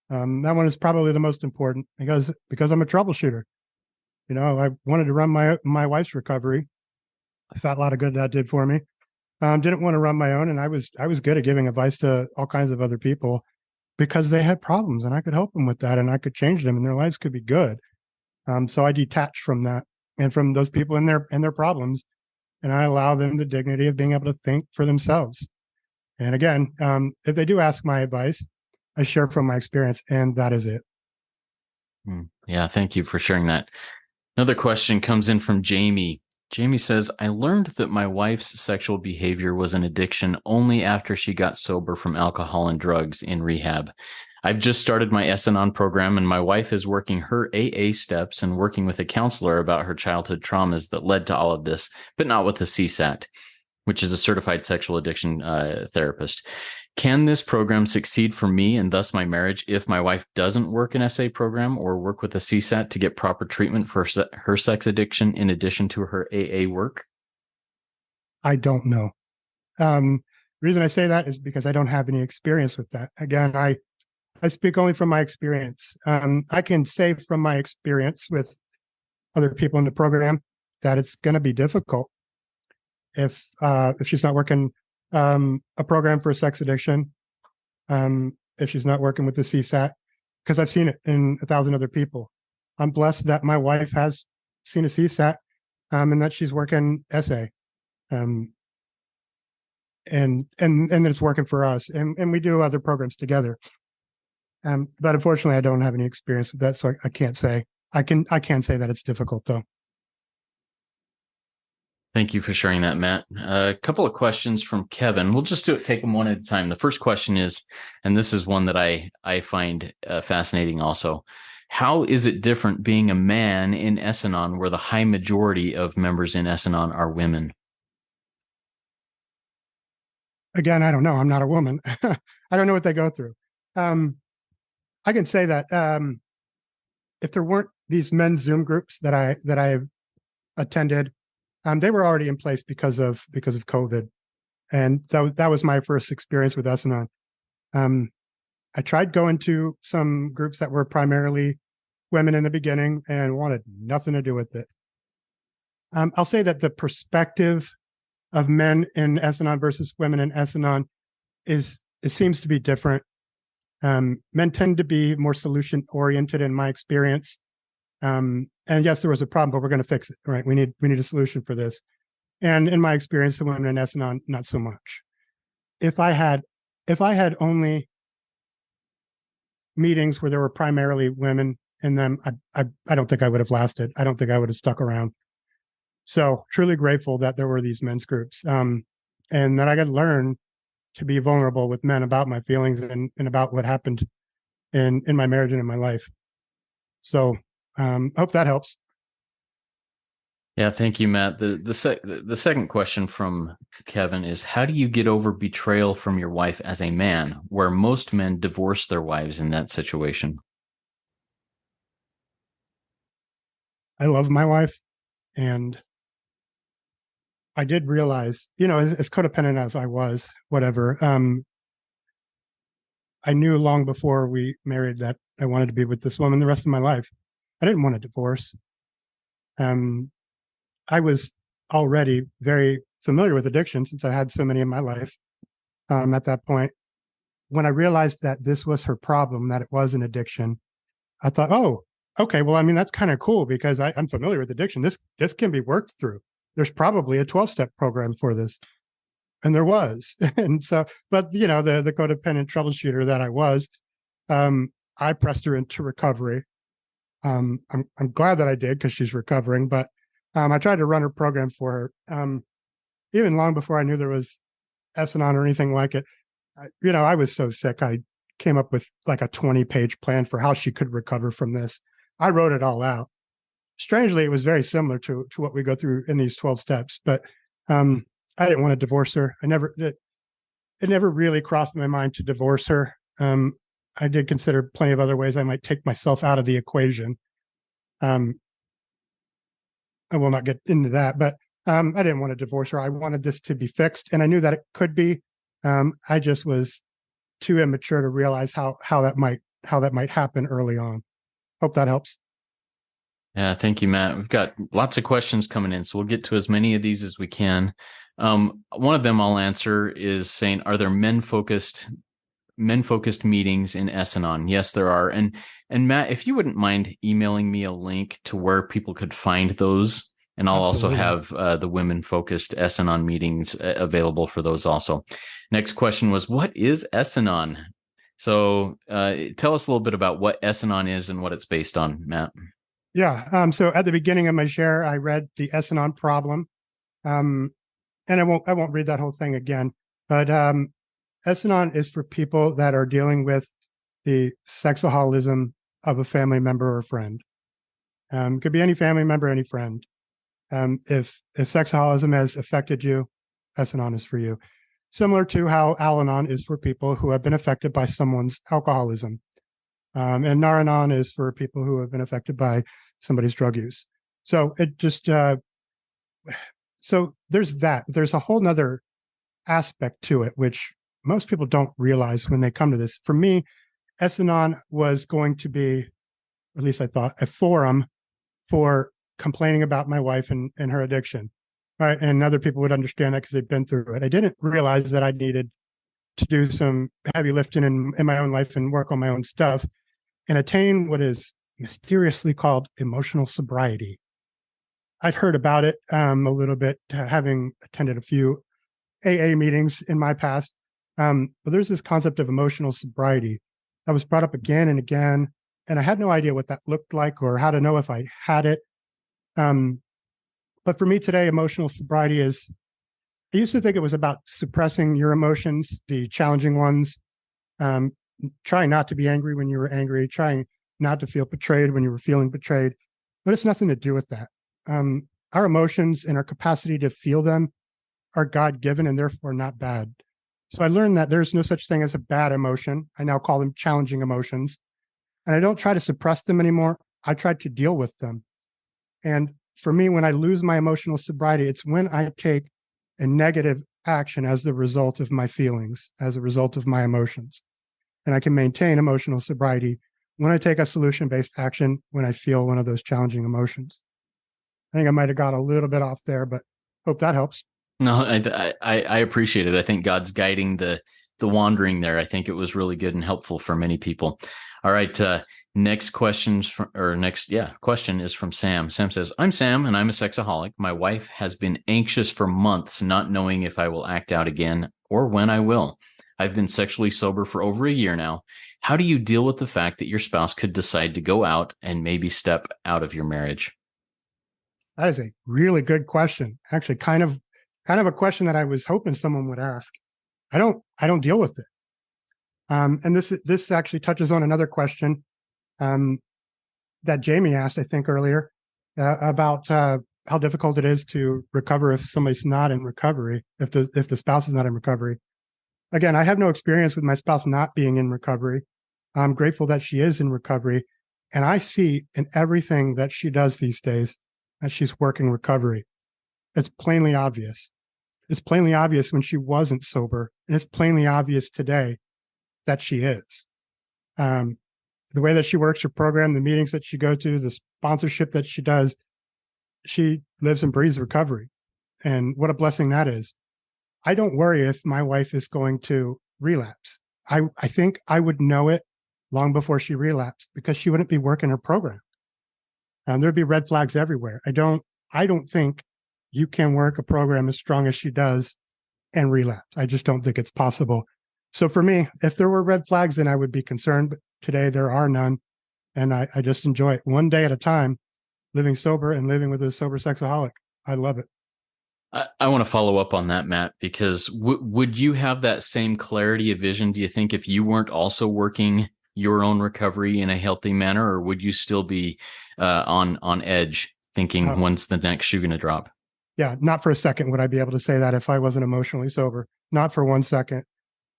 That one is probably the most important because I'm a troubleshooter. I wanted to run my wife's recovery. I thought a lot of good that did for me. Didn't want to run my own, and I was good at giving advice to all kinds of other people because they had problems, and I could help them with that, and I could change them, and their lives could be good. So I detached from that and from those people and their problems, and I allow them the dignity of being able to think for themselves. And again, if they do ask my advice, I share from my experience, and that is it. Yeah, thank you for sharing that. Another question comes in from Jamie. Jamie says, I learned that my wife's sexual behavior was an addiction only after she got sober from alcohol and drugs in rehab. I've just started my S-Anon program, and my wife is working her AA steps and working with a counselor about her childhood traumas that led to all of this, but not with a CSAT, which is a certified sexual addiction therapist. Can this program succeed for me and thus my marriage if my wife doesn't work an SA program or work with a CSAT to get proper treatment for her sex addiction in addition to her AA work? I don't know. The reason I say that is because I don't have any experience with that. Again, I speak only from my experience. I can say from my experience with other people in the program that it's going to be difficult if she's not working a program for sex addiction, if she's not working with the CSAT, because I've seen it in 1,000 other people. I'm blessed that my wife has seen a CSAT and that she's working SA. Um, and that it's working for us, and we do other programs together. But unfortunately, I don't have any experience with that, so I can't say. I can say that it's difficult though. Thank you for sharing that, Matt. A couple of questions from Kevin. We'll just take them one at a time. The first question is, and this is one that I find fascinating also. How is it different being a man in S-Anon where the high majority of members in S-Anon are women? Again, I don't know. I'm not a woman. I don't know what they go through. I can say that if there weren't these men's Zoom groups that I attended, they were already in place because of COVID, and that was my first experience with S-Anon. I tried going to some groups that were primarily women in the beginning and wanted nothing to do with it. I'll say that the perspective of men in S-Anon versus women in S-Anon it seems to be different. Men tend to be more solution oriented in my experience. And yes, there was a problem, but we're going to fix it. Right? We need a solution for this. And in my experience, the women in S-Anon, not so much. If I had only meetings where there were primarily women in them, I don't think I would have lasted. I don't think I would have stuck around. So truly grateful that there were these men's groups, and that I got to learn to be vulnerable with men about my feelings and about what happened in my marriage and in my life. So hope that helps. Yeah, thank you, Matt. The second question from Kevin is, how do you get over betrayal from your wife as a man, where most men divorce their wives in that situation? I love my wife, and I did realize, as codependent as I was, whatever, I knew long before we married that I wanted to be with this woman the rest of my life. I didn't want a divorce. Um, I was already very familiar with addiction since I had so many in my life. At that point, when I realized that this was her problem, that it was an addiction, I thought, oh, okay, well, I mean, that's kind of cool because I'm familiar with addiction. This can be worked through. There's probably a 12-step program for this. And there was. And so, but the codependent troubleshooter that I was, I pressed her into recovery. I'm glad that I did because she's recovering, but I tried to run her program for her. Even long before I knew there was S-Anon or anything like it. I was so sick. I came up with like a 20-page plan for how she could recover from this. I wrote it all out. Strangely, it was very similar to what we go through in these 12 steps, but I didn't want to divorce her. It never really crossed my mind to divorce her. I did consider plenty of other ways I might take myself out of the equation. Um, I will not get into that, but I didn't want to divorce her. I wanted this to be fixed, and I knew that it could be. I just was too immature to realize how that might happen early on. Hope that helps. Yeah, thank you, Matt. We've got lots of questions coming in, so we'll get to as many of these as we can. One of them I'll answer is saying, are there men focused meetings in S-Anon? Yes, there are. And Matt, if you wouldn't mind emailing me a link to where people could find those, and I'll also Absolutely. have the women focused S-Anon meetings available for those also. Next question was, what is S-Anon? So tell us a little bit about what S-Anon is and what it's based on, Matt. Yeah. So at the beginning of my share, I read the S-Anon problem, um, and I won't read that whole thing again. But S-Anon is for people that are dealing with the sexaholism of a family member or friend. Could be any family member, any friend. If sexaholism has affected you, S-Anon is for you. Similar to how Al-Anon is for people who have been affected by someone's alcoholism. And Nar-Anon is for people who have been affected by somebody's drug use. So it just, so there's that. There's a whole nother aspect to it, which most people don't realize when they come to this. For me, S-Anon was going to be, at least I thought, a forum for complaining about my wife and her addiction. Right. And other people would understand that because they've been through it. I didn't realize that I needed to do some heavy lifting in my own life and work on my own stuff and attain what is mysteriously called emotional sobriety. I've heard about it a little bit, having attended a few AA meetings in my past. But there's this concept of emotional sobriety that was brought up again and again. And I had no idea what that looked like or how to know if I had it. Um, but for me today, emotional sobriety is, I used to think it was about suppressing your emotions, the challenging ones, um, trying not to be angry when you were angry, trying not to feel betrayed when you were feeling betrayed. But it's nothing to do with that. Our emotions and our capacity to feel them are God given and therefore not bad. So I learned that there's no such thing as a bad emotion. I now call them challenging emotions. And I don't try to suppress them anymore. I try to deal with them. And for me, when I lose my emotional sobriety, it's when I take a negative action as the result of my feelings, as a result of my emotions. And I can maintain emotional sobriety when I take a solution based action when I feel one of those challenging emotions. I think I might have got a little bit off there, but hope that helps. No, I appreciate it. I think God's guiding the wandering there. I think it was really good and helpful for many people. All right, next question is from Sam. Sam says, "I'm Sam and I'm a sexaholic. My wife has been anxious for months, not knowing if I will act out again or when I will. I've been sexually sober for over a year now. How do you deal with the fact that your spouse could decide to go out and maybe step out of your marriage?" That is a really good question. Actually, kind of a question that I was hoping someone would ask. I don't deal with it. And this actually touches on another question um, that Jamie asked, I think, earlier about how difficult it is to recover if somebody's not in recovery, if the spouse is not in recovery. Again, I have no experience with my spouse not being in recovery. I'm grateful that she is in recovery. And I see in everything that she does these days that she's working recovery. It's plainly obvious. It's plainly obvious when she wasn't sober. And it's plainly obvious today that she is. The way that she works her program, the meetings that she goes to, the sponsorship that she does, she lives and breathes recovery. And what a blessing that is. I don't worry if my wife is going to relapse. I think I would know it long before she relapsed because she wouldn't be working her program. There'd be red flags everywhere. I don't think you can work a program as strong as she does and relapse. I just don't think it's possible. So for me, if there were red flags, then I would be concerned. But today there are none. And I just enjoy it one day at a time, living sober and living with a sober sexaholic. I love it. I want to follow up on that, Matt, because would you have that same clarity of vision, do you think, if you weren't also working your own recovery in a healthy manner, or would you still be on edge thinking when's the next shoe going to drop? Yeah, not for a second would I be able to say that if I wasn't emotionally sober. Not for 1 second.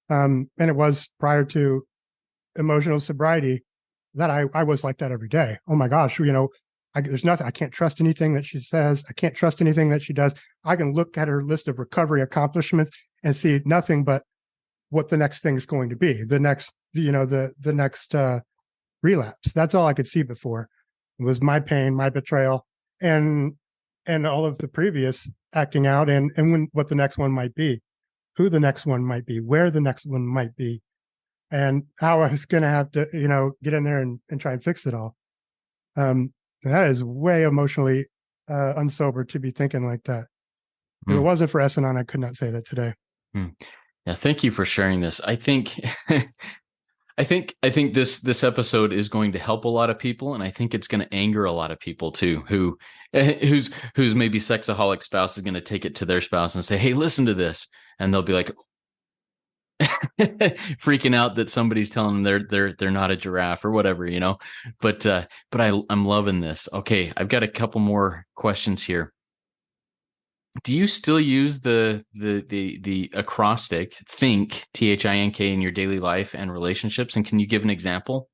And it was prior to emotional sobriety that I was like that every day. Oh my gosh, there's nothing. I can't trust anything that she says. I can't trust anything that she does. I can look at her list of recovery accomplishments and see nothing but what the next thing is going to be. The next, the next relapse. That's all I could see before. It was my pain, my betrayal, and all of the previous acting out, and what the next one might be, who the next one might be, where the next one might be, and how I was going to have to, get in there and try and fix it all. That is way emotionally unsober to be thinking like that. If it wasn't for S-Anon, I could not say that today. Yeah, thank you for sharing this. I think I think this episode is going to help a lot of people, and I think it's going to anger a lot of people too, whose maybe sexaholic spouse is going to take it to their spouse and say, "Hey, listen to this," and they'll be like freaking out that somebody's telling them they're not a giraffe or whatever, But I'm loving this. Okay, I've got a couple more questions here. Do you still use the acrostic think, THINK, in your daily life and relationships? And can you give an example?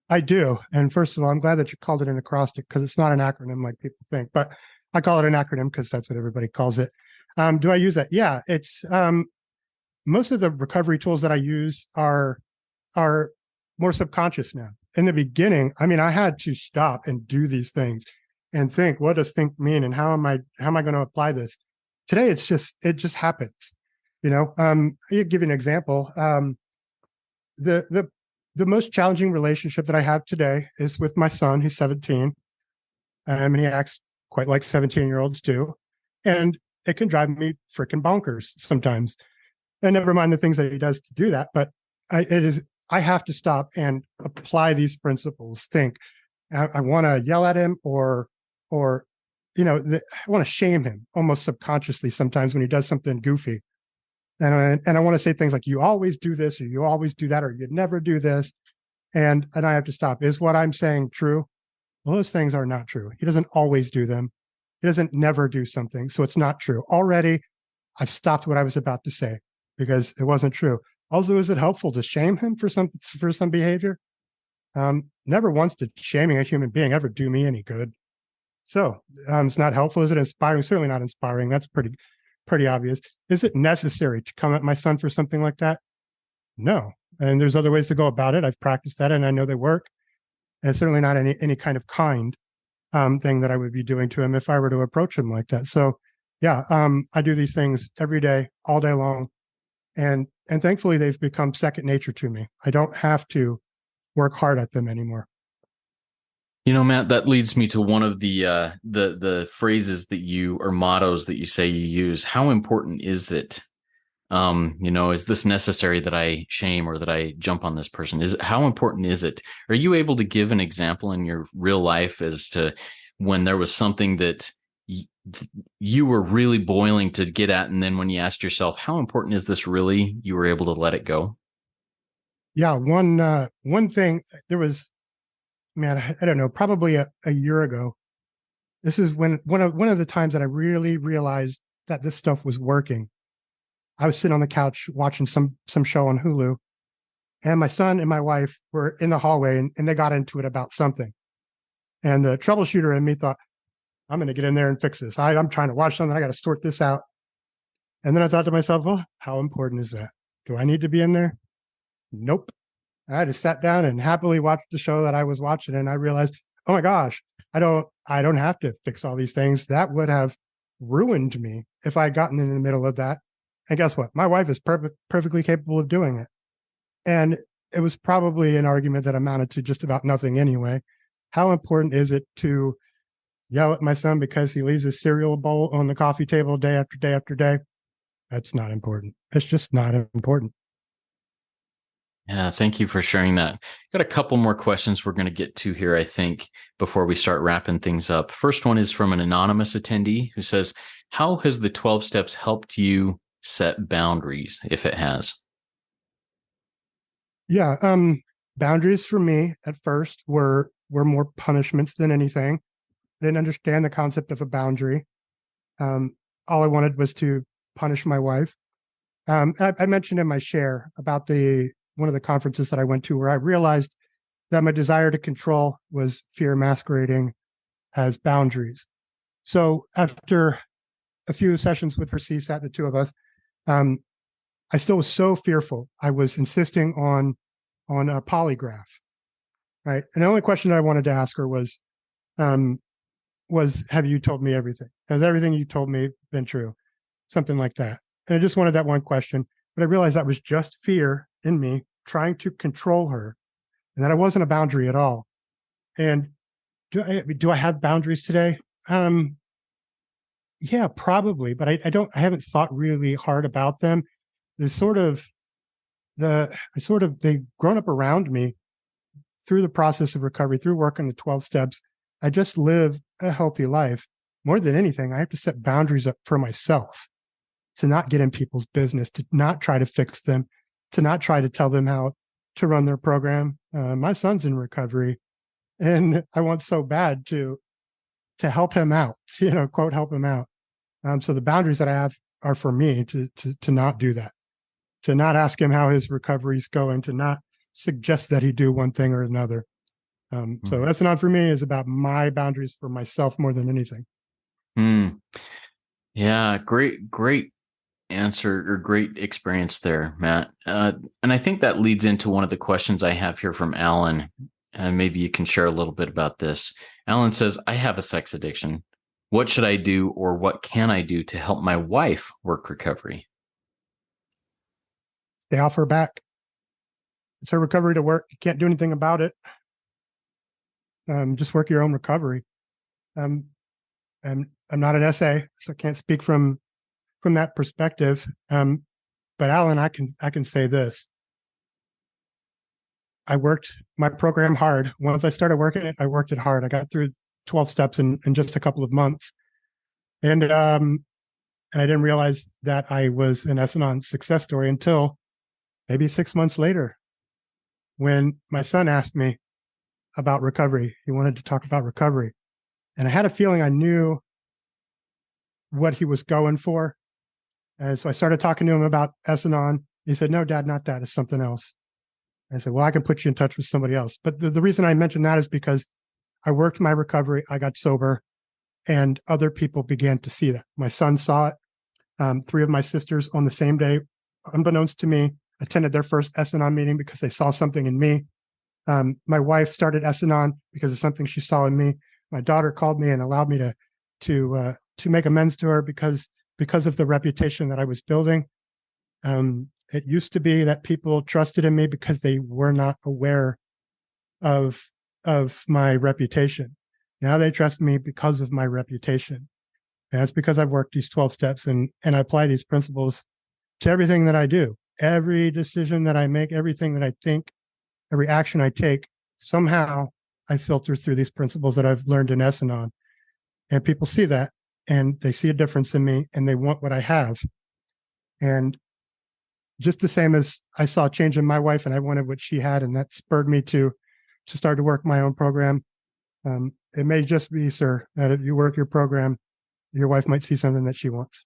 I do. And first of all, I'm glad that you called it an acrostic because it's not an acronym like people think, but I call it an acronym because that's what everybody calls it. Do I use that? Yeah, it's most of the recovery tools that I use are more subconscious now. In the beginning, I had to stop and do these things and think, what does think mean, and how am I going to apply this? Today, it just happens. I'll give you an example. The most challenging relationship that I have today is with my son. He's 17, and he acts quite like 17-year-olds do, and it can drive me freaking bonkers sometimes. And never mind the things that he does to do that, but I have to stop and apply these principles. Think, I want to yell at him, or I want to shame him almost subconsciously sometimes when he does something goofy. And I want to say things like, you always do this, or you always do that, or you never do this. And I have to stop. Is what I'm saying true? Well, those things are not true. He doesn't always do them. He doesn't never do something. So it's not true. Already, I've stopped what I was about to say because it wasn't true. Also, is it helpful to shame him for some behavior? Never once did shaming a human being ever do me any good. So it's not helpful. Is it inspiring? Certainly not inspiring. That's pretty obvious. Is it necessary to come at my son for something like that? No. And there's other ways to go about it. I've practiced that and I know they work. And it's certainly not any kind of kind thing that I would be doing to him if I were to approach him like that. So yeah, I do these things every day, all day long. And thankfully they've become second nature to me. I don't have to work hard at them anymore. Matt, that leads me to one of the phrases that or mottos that you say you use. How important is it? Is this necessary that I shame or that I jump on this person? How important is it? Are you able to give an example in your real life as to when there was something that you were really boiling to get at, and then when you asked yourself, how important is this really, you were able to let it go? Yeah, one thing, there was, man, I don't know, probably a year ago, This is when one of the times that I really realized that this stuff was working. I was sitting on the couch watching some show on Hulu, and my son and my wife were in the hallway, and they got into it about something. And the troubleshooter in me thought, I'm going to get in there and fix this. I'm trying to watch something. I got to sort this out. And then I thought to myself, well, how important is that? Do I need to be in there? Nope. I just sat down and happily watched the show that I was watching. And I realized, oh my gosh, I don't have to fix all these things. That would have ruined me if I had gotten in the middle of that. And guess what? My wife is perfectly capable of doing it. And it was probably an argument that amounted to just about nothing anyway. How important is it to yell at my son because he leaves his cereal bowl on the coffee table day after day after day? That's not important. It's just not important. Yeah, thank you for sharing that. Got a couple more questions we're going to get to here, I think, before we start wrapping things up. First one is from an anonymous attendee who says, how has the 12 steps helped you set boundaries, if it has? Yeah, boundaries for me at first were more punishments than anything. I didn't understand the concept of a boundary. All I wanted was to punish my wife. I mentioned in my share about one of the conferences that I went to where I realized that my desire to control was fear masquerading as boundaries. So after a few sessions with her CSAT, the two of us, I still was so fearful. I was insisting on a polygraph, right? And the only question I wanted to ask her was, have you told me everything? Has everything you told me been true? Something like that. And I just wanted that one question, but I realized that was just fear in me trying to control her, and that it wasn't a boundary at all. And do I have boundaries today? Yeah, probably, but I haven't thought really hard about them. They've grown up around me through the process of recovery, through working the 12 steps. I just live a healthy life. More than anything, I have to set boundaries up for myself to not get in people's business, to not try to fix them, to not try to tell them how to run their program. My son's in recovery, and I want so bad to help him out, quote, help him out. So the boundaries that I have are for me to not do that, to not ask him how his recovery is going, to not suggest that he do one thing or another. So S-Anon for me is about my boundaries for myself more than anything. Yeah, great answer or great experience there, Matt. And I think that leads into one of the questions I have here from Alan. And maybe you can share a little bit about this. Alan says, I have a sex addiction. What should I do, or what can I do to help my wife work recovery? Stay off her back. It's her recovery to work. You can't do anything about it. Just work your own recovery. And I'm not an SA, so I can't speak from that perspective. But Alan, I can say this. I worked my program hard. Once I started working it, I worked it hard. I got through 12 steps in just a couple of months. And I didn't realize that I was an S-Anon success story until maybe 6 months later, when my son asked me about recovery. He wanted to talk about recovery. And I had a feeling I knew what he was going for. And so I started talking to him about S-Anon. He said, no, Dad, not that. It's something else. I said, well, I can put you in touch with somebody else. But the reason I mentioned that is because I worked my recovery. I got sober, and other people began to see that. My son saw it. 3 of my sisters on the same day, unbeknownst to me, attended their first S-Anon meeting because they saw something in me. My wife started S-Anon because of something she saw in me. My daughter called me and allowed me to make amends to her because of the reputation that I was building. It used to be that people trusted in me because they were not aware of my reputation. Now they trust me because of my reputation. And that's because I've worked these 12 steps and I apply these principles to everything that I do. Every decision that I make, everything that I think, every action I take, somehow I filter through these principles that I've learned in S-Anon. And people see that, and they see a difference in me, and they want what I have. And just the same as I saw a change in my wife and I wanted what she had, and that spurred me to start to work my own program. it may just be, sir, that if you work your program, your wife might see something that she wants.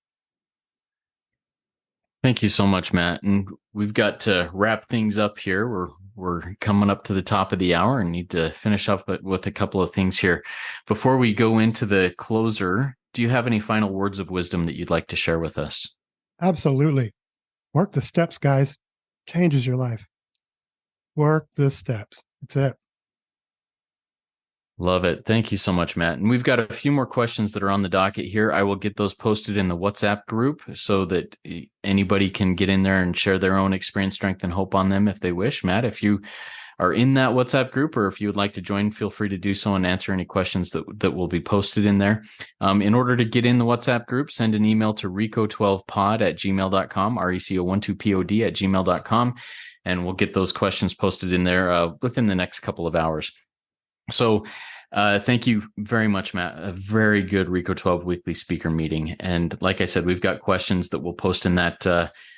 Thank you so much, Matt. And we've got to wrap things up here. We're coming up to the top of the hour and need to finish up with a couple of things here. Before we go into the closer, do you have any final words of wisdom that you'd like to share with us? Absolutely. Work the steps, guys. Changes your life. Work the steps. That's it. Love it. Thank you so much, Matt. And we've got a few more questions that are on the docket here. I will get those posted in the WhatsApp group so that anybody can get in there and share their own experience, strength, and hope on them if they wish. Matt, if you are in that WhatsApp group or if you would like to join, feel free to do so and answer any questions that will be posted in there. In order to get in the WhatsApp group, send an email to RECO12pod@gmail.com, RECO12pod@gmail.com, and we'll get those questions posted in there within the next couple of hours. So thank you very much, Matt. A very good RECO12 weekly speaker meeting. And like I said, we've got questions that we'll post in that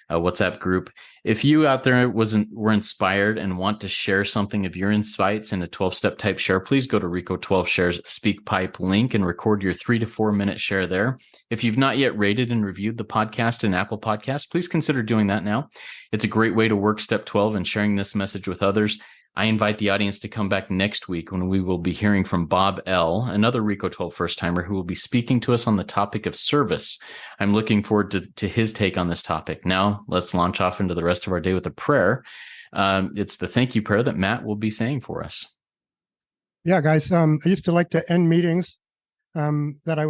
WhatsApp group. If you out there were inspired and want to share something of your insights in a 12-step type share, please go to RECO12 Shares SpeakPipe link and record your 3 to 4 minute share there. If you've not yet rated and reviewed the podcast in Apple Podcasts, please consider doing that now. It's a great way to work step 12 and sharing this message with others. I invite the audience to come back next week when we will be hearing from Bob L., another RECO12 first-timer who will be speaking to us on the topic of service. I'm looking forward to his take on this topic. Now, let's launch off into the rest of our day with a prayer. It's the thank you prayer that Matt will be saying for us. Yeah, guys, I used to like to end meetings that I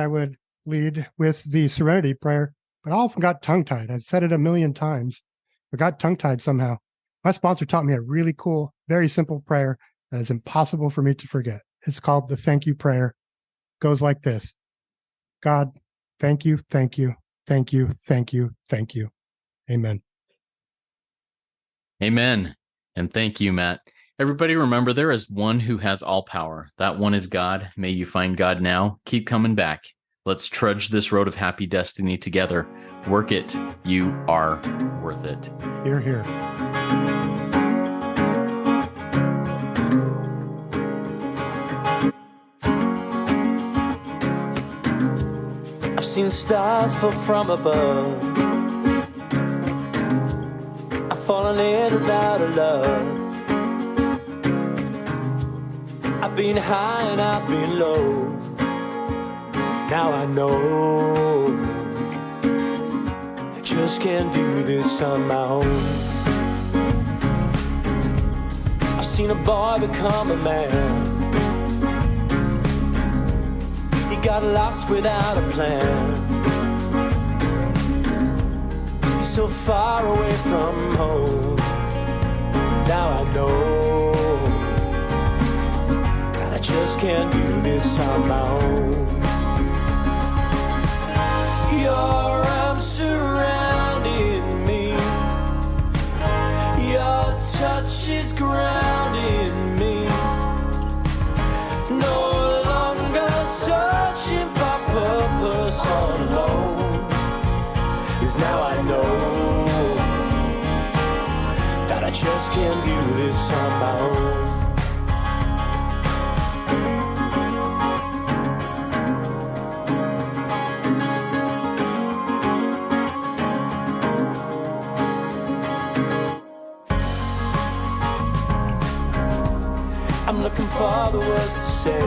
would lead with the Serenity Prayer, but I often got tongue-tied. I've said it a million times, but got tongue-tied somehow. My sponsor taught me a really cool, very simple prayer that is impossible for me to forget. It's called the Thank You Prayer. It goes like this. God, thank you, thank you, thank you, thank you, thank you. Amen. Amen. And thank you, Matt. Everybody remember, there is one who has all power. That one is God. May you find God now. Keep coming back. Let's trudge this road of happy destiny together. Work it. You are worth it. Hear, hear. I've seen stars fall from above. I've fallen in and out of love. I've been high and I've been low. Now I know I just can't do this on my own. I've seen a boy become a man. He got lost without a plan. He's so far away from home. Now I know I just can't do this on my own. Your arms surrounding me. Your touch is grounding me. No longer searching for purpose all alone. 'Cause now I know that I just can't do this on my own. I'm looking for the words to say.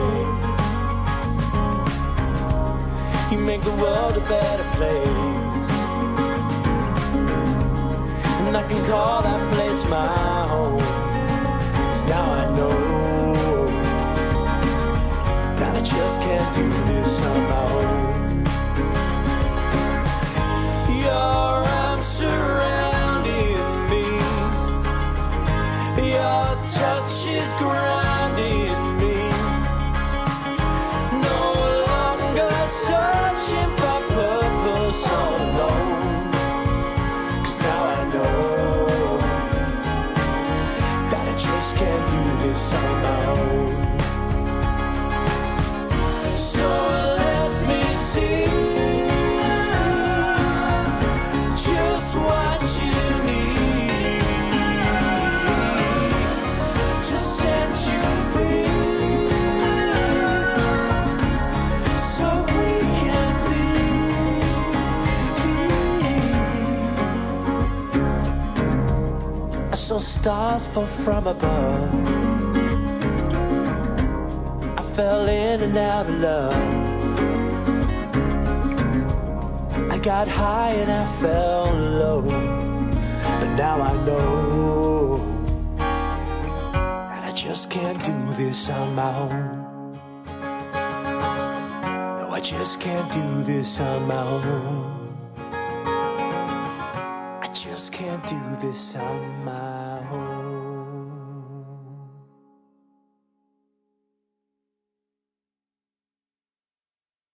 You make the world a better place, and I can call that place my home. 'Cause now I know that I just can't do this on my own. Your arms surrounding me. Your touch is grounding me. No longer searching for purpose all alone. 'Cause now I know that I just can't do this on my own. So saw stars fall from above. I fell in and out of love. I got high and I fell low. But now I know that I just can't do this on my own. No, I just can't do this on my own. I just can't do this on my own.